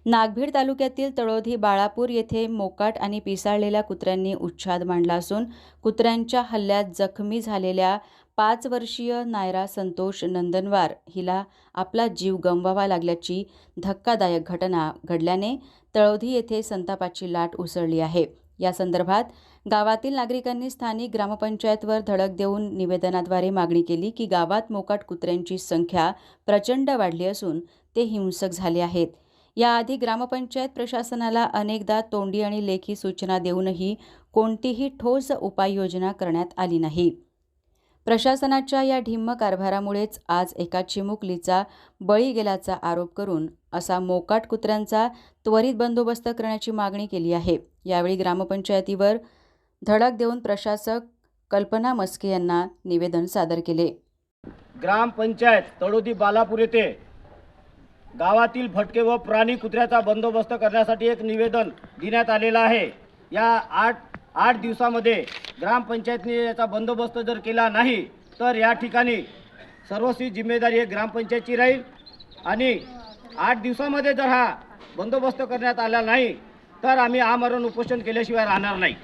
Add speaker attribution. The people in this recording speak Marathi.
Speaker 1: नागभीड तालुक्यातील तळोधी बाळापूर येथे मोकाट आणि पिसाळलेल्या कुत्र्यांनी उच्छाद मांडला असून कुत्र्यांच्या हल्ल्यात जखमी झालेल्या 5 वर्षीय नायरा संतोष नंदनवार हिला आपला जीव गमवावा लागल्याची धक्कादायक घटना घडल्याने तळोधी येथे संतापाची लाट उसळली आहे। या संदर्भात गावातील नागरिकांनी स्थानिक ग्रामपंचायतवर धडक देऊन निवेदनाद्वारे मागणी केली की गावात मोकाट कुत्र्यांची संख्या प्रचंड वाढली असून ते हिंसक झाले आहेत। याआधी ग्रामपंचायत प्रशासनाला अनेकदा तोंडी आणि लेखी सूचना देऊनही कोणतीही ठोस उपाययोजना करण्यात आली नाही। प्रशासनाच्या या ढिम्म कारभारामुळेच आज एका चिमुकलीचा बळी गेल्याचा आरोप करून असा मोकाट कुत्र्यांचा त्वरित बंदोबस्त करण्याची मागणी केली आहे। यावेळी ग्रामपंचायतीवर धडक देऊन प्रशासक कल्पना मस्के यांना निवेदन सादर केले।
Speaker 2: ग्रामपंचायत तळोधी बालापूर येथे गावातील भटके व प्राणी कुत्र्याचा बंदोबस्त करण्यासाठी एक निवेदन देण्यात आलेला आहे। या आठ दिवसामध्ये ग्रामपंचायतने याचा बंदोबस्त जर केला नाही तर या ठिकाणी सर्वस्वी जिम्मेदारी एक ग्रामपंचायतची राहील आणि 8 दिवसामध्ये जर हा बंदोबस्त करण्यात आला नाही तर आम्ही आमरण उपोषण केल्याशिवाय राहणार नाही।